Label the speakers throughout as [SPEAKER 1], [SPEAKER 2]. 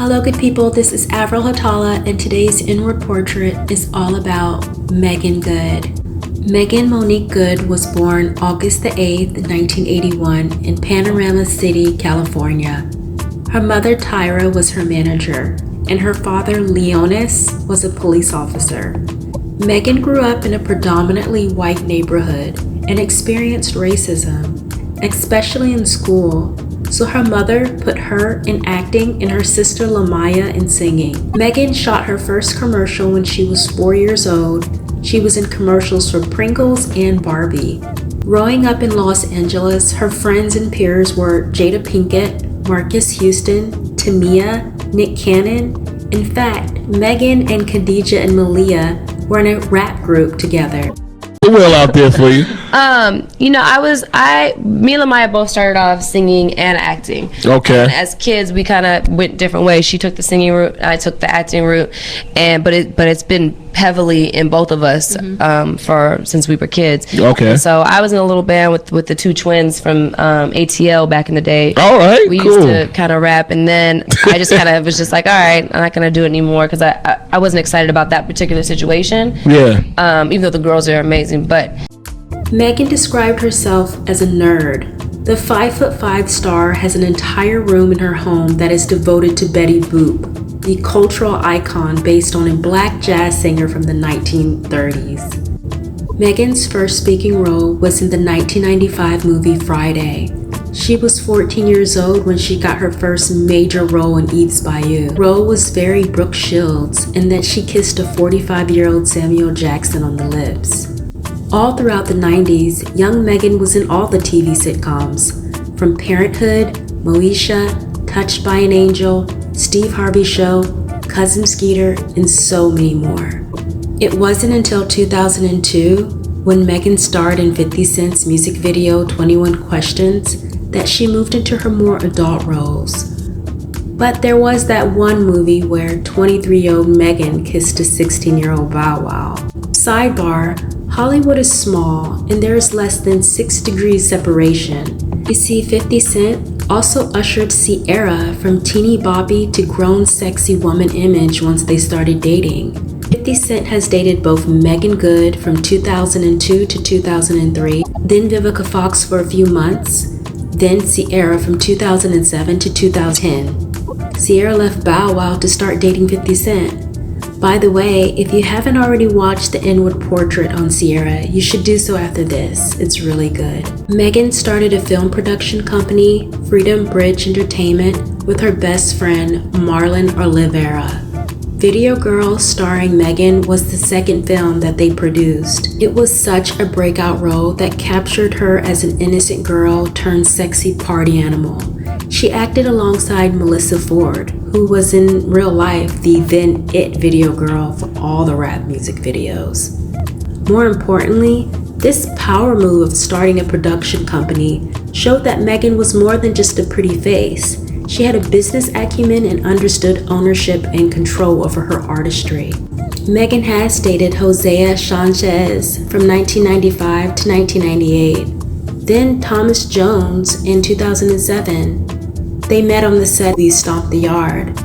[SPEAKER 1] Hello good people, this is Avril and today's Inward Portrait is all about Meagan Good. Meagan Monique Good was born August the 8th, 1981 in Panorama City, California. Her mother Tyra was her manager and her father Leonis was a police officer. Meagan grew up in a predominantly white neighborhood and experienced racism, especially in school. So her mother put her in acting and her sister Lamaya in singing. Meagan shot her first commercial when she was 4 years old. She was in commercials for Pringles and Barbie. Growing up in Los Angeles, her friends and peers were Jada Pinkett, Marcus Houston, Tamia, Nick Cannon. In fact, Meagan and Khadijah and Malia were in a rap group together.
[SPEAKER 2] Well out there for you.
[SPEAKER 3] Me and Lamaya both started off singing and acting.
[SPEAKER 2] Okay.
[SPEAKER 3] As kids, we kind of went different ways. She took the singing route, and I took the acting route, but it's been heavily in both of us since we were kids.
[SPEAKER 2] Okay.
[SPEAKER 3] And so I was in a little band with the two twins from ATL back in the day.
[SPEAKER 2] All right.
[SPEAKER 3] We
[SPEAKER 2] cool.
[SPEAKER 3] used to kind of rap, and then I just kind of was just like, all right, I'm not gonna do it anymore because I wasn't excited about that particular situation.
[SPEAKER 2] Yeah.
[SPEAKER 3] Even though the girls are amazing, but.
[SPEAKER 1] Meagan described herself as a nerd. The 5'5" star has an entire room in her home that is devoted to Betty Boop, the cultural icon based on a black jazz singer from the 1930s. Meagan's first speaking role was in the 1995 movie Friday. She was 14 years old when she got her first major role in Eve's Bayou. The role was very Brooke Shields in that she kissed a 45-year-old Samuel Jackson on the lips. All throughout the 90s, young Meagan was in all the TV sitcoms, from Parenthood, Moesha, Touched by an Angel, Steve Harvey Show, Cousin Skeeter, and so many more. It wasn't until 2002, when Meagan starred in 50 Cent's music video 21 Questions, that she moved into her more adult roles. But there was that one movie where 23-year-old Meagan kissed a 16-year-old Bow Wow. Sidebar, Hollywood is small and there is less than 6 degrees separation. You see, 50 Cent also ushered Sierra from teeny boppy to grown sexy woman image once they started dating. 50 Cent has dated both Meagan Good from 2002 to 2003, then Vivica Fox for a few months, then Sierra from 2007 to 2010. Sierra left Bow Wow to start dating 50 Cent. By the way, if you haven't already watched the Inward Portrait on Sierra, you should do so after this. It's really good. Meagan started a film production company, Freedom Bridge Entertainment, with her best friend, Marlon Olivera. Video Girl starring Meagan was the second film that they produced. It was such a breakout role that captured her as an innocent girl turned sexy party animal. She acted alongside Melissa Ford, who was in real life the then It video girl for all the rap music videos. More importantly, this power move of starting a production company showed that Meagan was more than just a pretty face. She had a business acumen and understood ownership and control over her artistry. Meagan has dated Hosea Sanchez from 1995 to 1998, then Thomas Jones in 2007. They met on the set of Stomp the Yard,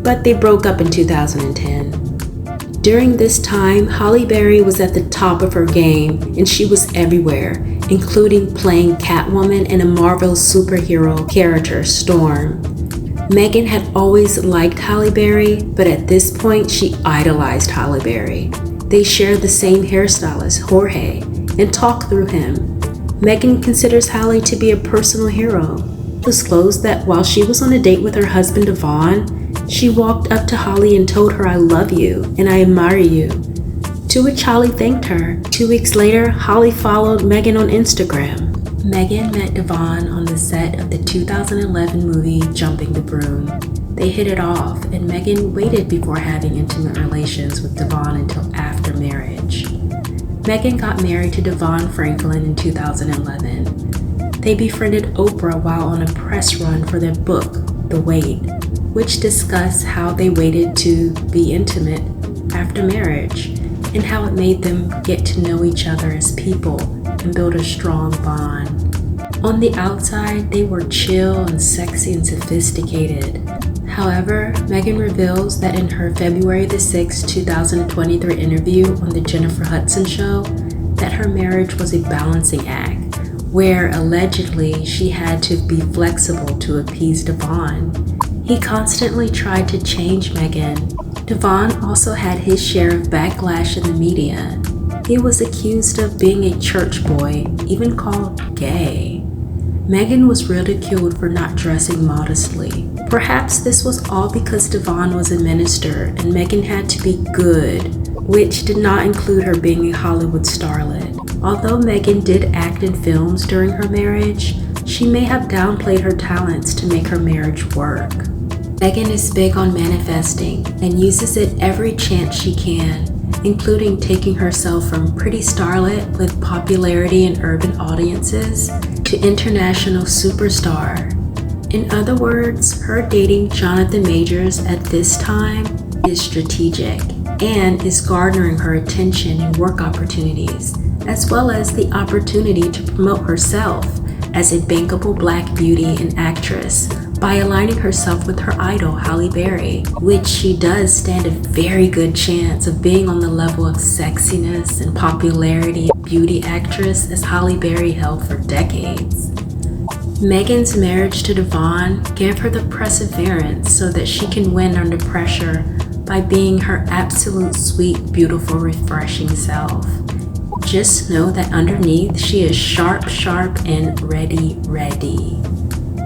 [SPEAKER 1] but they broke up in 2010. During this time, Halle Berry was at the top of her game and she was everywhere, including playing Catwoman in a Marvel superhero character, Storm. Meagan had always liked Halle Berry, but at this point she idolized Halle Berry. They shared the same hairstylist, Jorge, and talked through him. Meagan considers Halle to be a personal hero. Disclosed that while she was on a date with her husband Devon, she walked up to Halle and told her, "I love you and I admire you." To which Halle thanked her. 2 weeks later, Halle followed Meagan on Instagram. Meagan met Devon on the set of the 2011 movie Jumping the Broom. They hit it off, and Meagan waited before having intimate relations with Devon until after marriage. Meagan got married to Devon Franklin in 2011. They befriended Oprah while on a press run for their book, The Wait, which discussed how they waited to be intimate after marriage and how it made them get to know each other as people and build a strong bond. On the outside, they were chill and sexy and sophisticated. However, Meagan reveals that in her February the 6th, 2023 interview on the Jennifer Hudson Show, that her marriage was a balancing act, where allegedly she had to be flexible to appease Devon. He constantly tried to change Meagan. Devon also had his share of backlash in the media. He was accused of being a church boy, even called gay. Meagan was ridiculed for not dressing modestly. Perhaps this was all because Devon was a minister and Meagan had to be good, which did not include her being a Hollywood starlet. Although Meagan did act in films during her marriage, she may have downplayed her talents to make her marriage work. Meagan is big on manifesting and uses it every chance she can, including taking herself from pretty starlet with popularity in urban audiences to international superstar. In other words, her dating Jonathan Majors at this time is strategic and is garnering her attention and work opportunities, as well as the opportunity to promote herself as a bankable Black beauty and actress by aligning herself with her idol Halle Berry, which she does stand a very good chance of being on the level of sexiness and popularity beauty actress as Halle Berry held for decades. Meagan's marriage to Devon gave her the perseverance so that she can win under pressure by being her absolute sweet, beautiful, refreshing self. Just know that underneath she is sharp, and ready.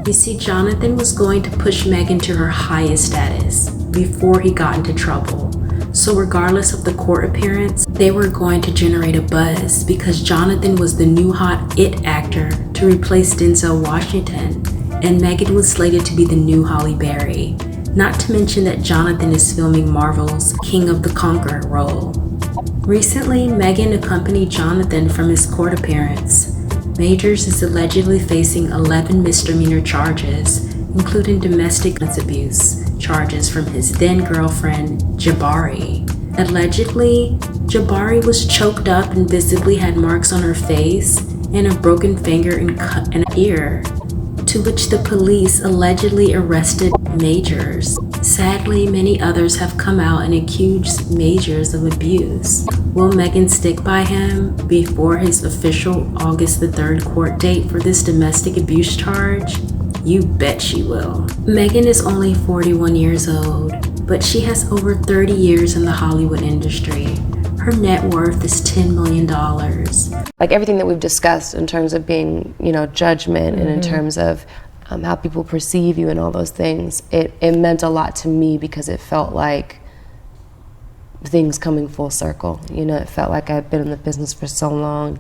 [SPEAKER 1] You see, Jonathan was going to push Meagan to her highest status before he got into trouble. So regardless of the court appearance, they were going to generate a buzz because Jonathan was the new hot it actor to replace Denzel Washington, and Meagan was slated to be the new Halle Berry. Not to mention that Jonathan is filming Marvel's King of the Conqueror role. Recently, Meagan accompanied Jonathan from his court appearance. Majors is allegedly facing 11 misdemeanor charges, including domestic abuse charges from his then-girlfriend, Jabari. Allegedly, Jabari was choked up and visibly had marks on her face and a broken finger and cut in an ear, to which the police allegedly arrested Majors. Sadly, many others have come out and accused Majors of abuse. Will Meagan stick by him before his official August the 3rd court date for this domestic abuse charge? You bet she will. Meagan is only 41 years old, but she has over 30 years in the Hollywood industry. Her net worth is $10 million.
[SPEAKER 3] Like everything that we've discussed in terms of being, judgment and in terms of how people perceive you and all those things, it meant a lot to me because it felt like things coming full circle. It felt like I'd been in the business for so long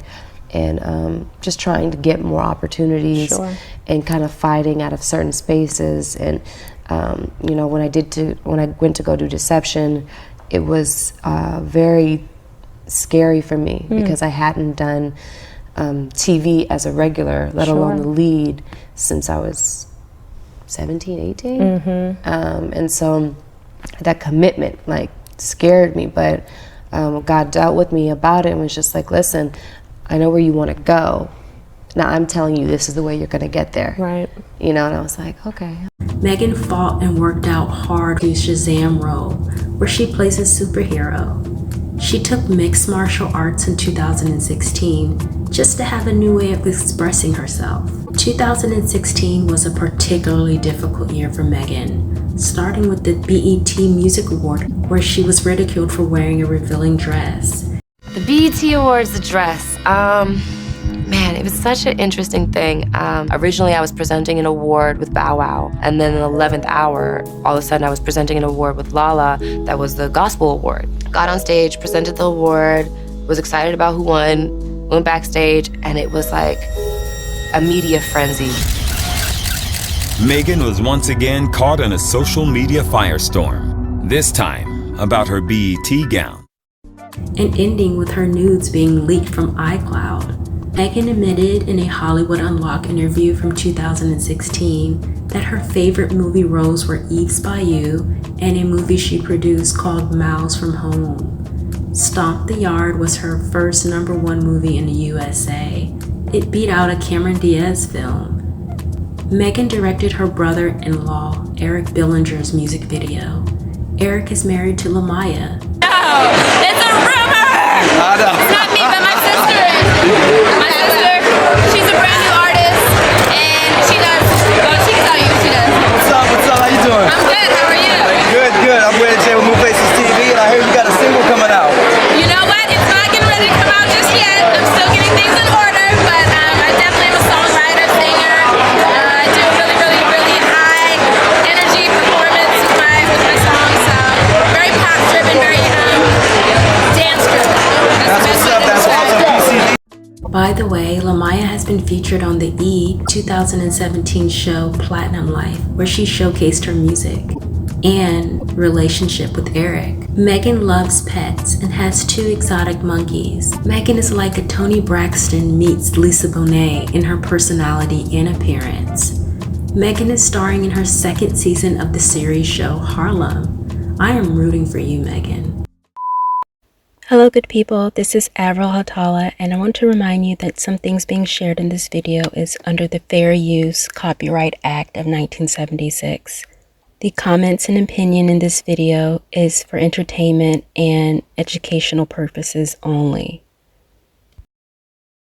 [SPEAKER 3] and just trying to get more opportunities. Sure. And kind of fighting out of certain spaces. And when I went to go do Deception, it was very scary for me because I hadn't done TV as a regular, let alone the lead, since I was 17, 18. And so that commitment scared me, but God dealt with me about it and was just like, listen, I know where you want to go. Now I'm telling you, this is the way you're going to get there. Right. And I was like, okay.
[SPEAKER 1] Meagan fought and worked out hard to Shazam role, where she plays a superhero. She took mixed martial arts in 2016 just to have a new way of expressing herself. 2016 was a particularly difficult year for Meagan, starting with the BET Music Award, where she was ridiculed for wearing a revealing dress.
[SPEAKER 3] The BET Awards, the dress. Man, it was such an interesting thing. Originally, I was presenting an award with Bow Wow, and then in the 11th hour, all of a sudden, I was presenting an award with Lala that was the Gospel Award. Got on stage, presented the award, was excited about who won, went backstage, and it was like a media frenzy.
[SPEAKER 4] Meagan was once again caught in a social media firestorm, this time about her BET gown.
[SPEAKER 1] And ending with her nudes being leaked from iCloud. Meagan admitted in a Hollywood Unlocked interview from 2016 that her favorite movie roles were Eve's Bayou and a movie she produced called Miles from Home. Stomp the Yard was her first #1 movie in the USA. It beat out a Cameron Diaz film. Meagan directed her brother-in-law, Eric Billinger's music video. Eric is married to Lamaya.
[SPEAKER 5] No, it's a rumor! It's not me, but my sister is. My sister, she's a brand new artist, and she does, well, she can tell you what she does.
[SPEAKER 6] What's up, how you doing?
[SPEAKER 5] I'm good, how are you?
[SPEAKER 6] Good, I'm with Jay with New Faces TV, and I hear you got a single coming out.
[SPEAKER 5] You know what, it's not getting ready to come out just yet. I'm still getting things in order, but I definitely am a songwriter, singer. I do really, really, really high energy performance with my songs, so very pop driven, very dance driven.
[SPEAKER 6] That's what's up, that's awesome.
[SPEAKER 1] By the way, Lamaya has been featured on the E! 2017 show Platinum Life, where she showcased her music and relationship with Eric. Meagan loves pets and has 2 exotic monkeys. Meagan is like a Toni Braxton meets Lisa Bonet in her personality and appearance. Meagan is starring in her 2nd season of the series show Harlem. I am rooting for you, Meagan.
[SPEAKER 7] Hello good people, this is Avril and I want to remind you that some things being shared in this video is under the Fair Use Copyright Act of 1976. The comments and opinion in this video is for entertainment and educational purposes only.